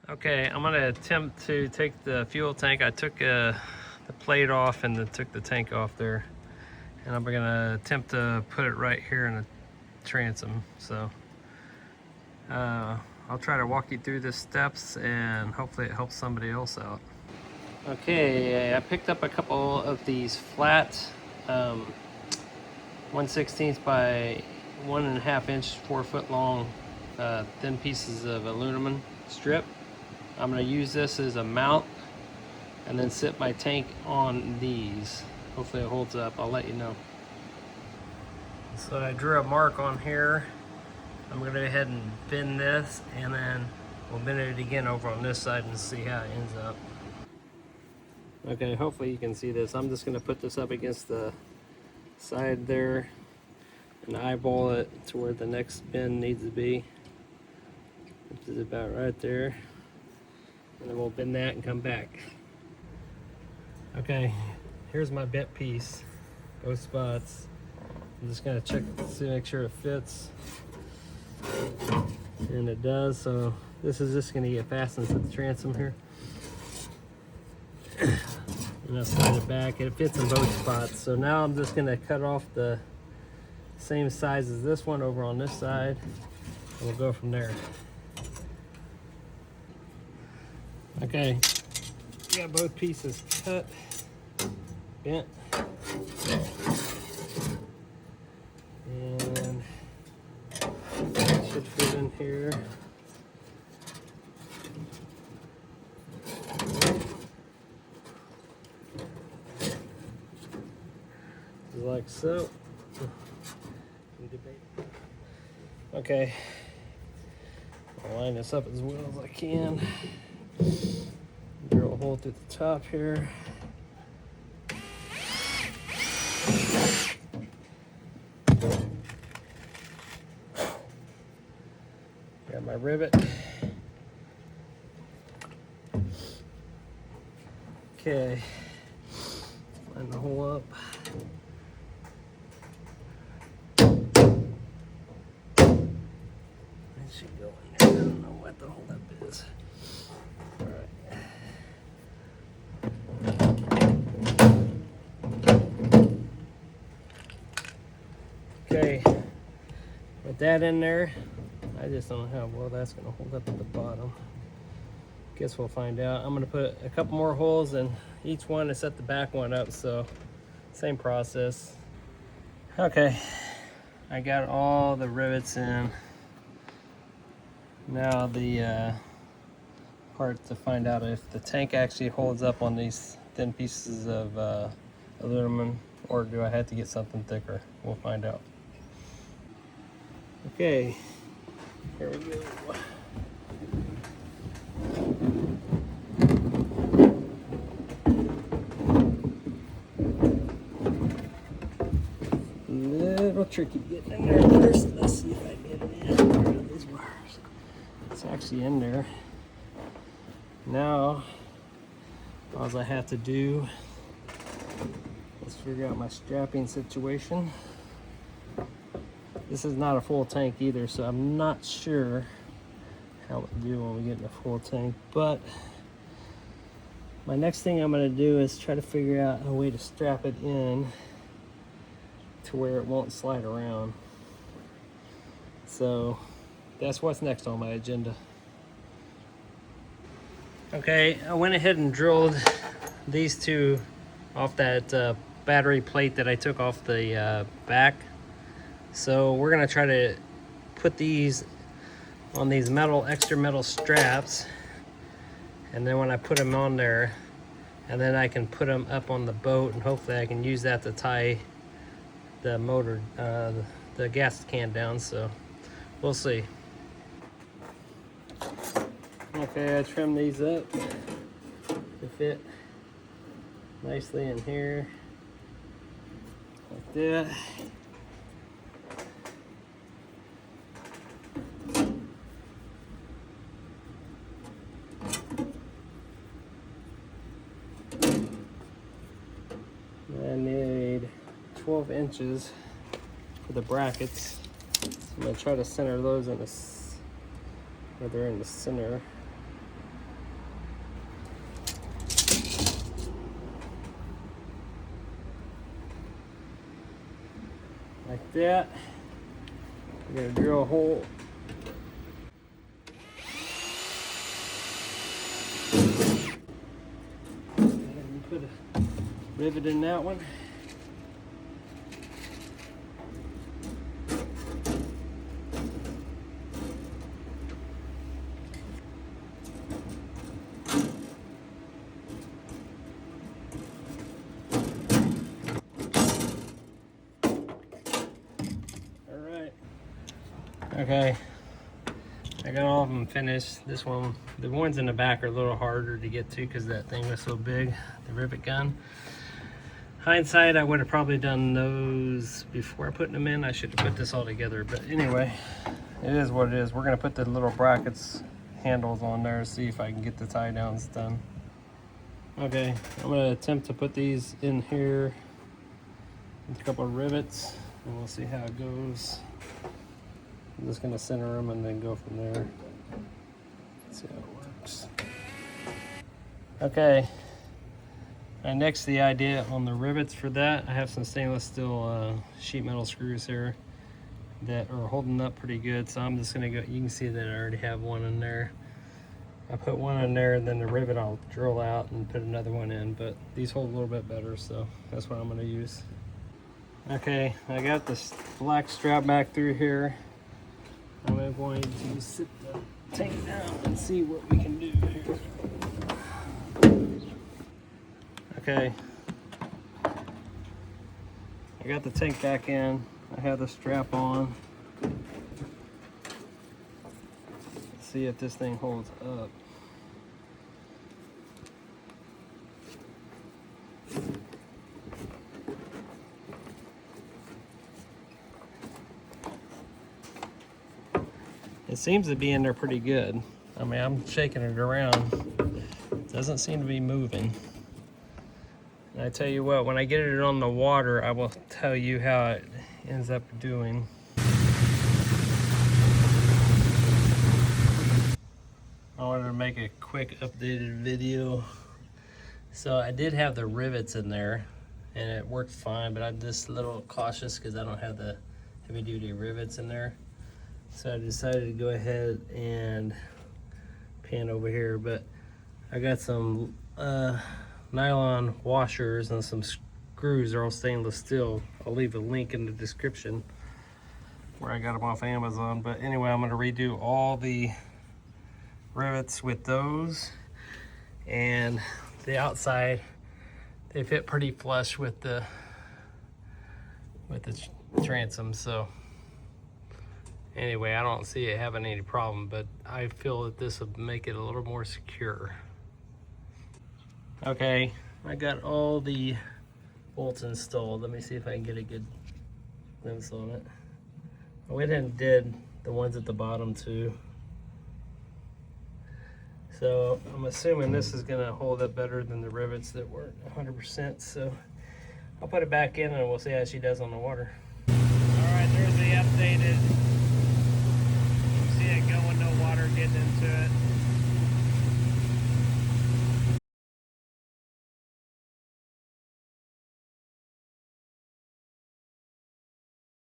Okay, I'm gonna attempt to take the fuel tank. I took the plate off and then took the tank off there. And I'm gonna attempt to put it right here in the transom. So I'll try to walk you through the steps and hopefully it helps somebody else out. Okay, I picked up a couple of these flat 1/16 by 1.5 inch, 4 foot long thin pieces of aluminum strip. I'm going to use this as a mount and then sit my tank on these. Hopefully it holds up. I'll let you know. So I drew a mark on here. I'm going to go ahead and bend this and then we'll bend it again over on this side and see how it ends up. Okay, hopefully you can see this. I'm just going to put this up against the side there and eyeball it to where the next bend needs to be, which is about right there. And then we'll bend that and come back. Okay, here's my bent piece, both spots. I'm just gonna check to make sure it fits. And it does, so this is just gonna get fastened to the transom here. And I'll slide it back, and it fits in both spots. So now I'm just gonna cut off the same size as this one over on this side, and we'll go from there. Okay, we got both pieces cut, bent, and it should fit in here. Like so. Okay, I'll line this up as well as I can. Drill a hole through the top here. Got my rivet. Okay, line the hole up. Should go in there. I don't know what the hold up is. Alright. Okay, with that in there, I just don't know how well that's going to hold up at the bottom. Guess we'll find out. I'm going to put a couple more holes in each one to set the back one up, so same process. Okay, I got all the rivets in. Now the part to find out if the tank actually holds up on these thin pieces of aluminum, or do I have to get something thicker? We'll find out. Okay, here we go. A little tricky getting in there first. Let's see if I get it in. These wires. It's actually in there. Now, all I have to do is figure out my strapping situation. This is not a full tank either, so I'm not sure how it do when we get in a full tank, but my next thing I'm going to do is try to figure out a way to strap it in to where it won't slide around. So that's what's next on my agenda. Okay, I went ahead and drilled these two off that battery plate that I took off the back. So we're gonna try to put these on these extra metal straps, and then when I put them on there, and then I can put them up on the boat, and hopefully I can use that to tie the motor, the gas can down. So we'll see. Okay, I trimmed these up to fit nicely in here, like that. I need 12 inches for the brackets. So I'm going to try to center those in the, where they're in the center. like that. We're gonna drill a hole. And put a rivet in that one. Okay, I got all of them finished. This one, the ones in the back are a little harder to get to because that thing was so big, the rivet gun. Hindsight, I would have probably done those before putting them in. I should have put this all together, but anyway, it is what it is. We're gonna put the little brackets handles on there, see if I can get the tie downs done. Okay, I'm gonna attempt to put these in here with a couple of rivets, and we'll see how it goes. I'm just gonna center them and then go from there. Let's see how it works. Okay. And next, the idea on the rivets for that, I have some stainless steel sheet metal screws here that are holding up pretty good. So I'm just gonna go, you can see that I already have one in there. I put one in there, and then the rivet I'll drill out and put another one in, but these hold a little bit better, so that's what I'm gonna use. Okay, I got this black strap back through here. I'm going to sit the tank down and see what we can do here. Okay. I got the tank back in. I have the strap on. Let's see if this thing holds up. It seems to be in there pretty good. I mean, I'm shaking it around. It doesn't seem to be moving. And I tell you what, when I get it on the water, I will tell you how it ends up doing. I wanted to make a quick updated video. So I did have the rivets in there and it worked fine, but I'm just a little cautious because I don't have the heavy duty rivets in there. So I decided to go ahead and pan over here, but I got some nylon washers and some screws. They're all stainless steel. I'll leave a link in the description where I got them off Amazon. But anyway, I'm going to redo all the rivets with those, and the outside, they fit pretty flush with the transom. So anyway, I don't see it having any problem, but I feel that this will make it a little more secure. Okay, I got all the bolts installed. Let me see if I can get a good glimpse on it. I went ahead and did the ones at the bottom too. So I'm assuming this is gonna hold up better than the rivets that weren't 100%. So I'll put it back in and we'll see how she does on the water. All right, there's the updated. You see it going, no water getting into it.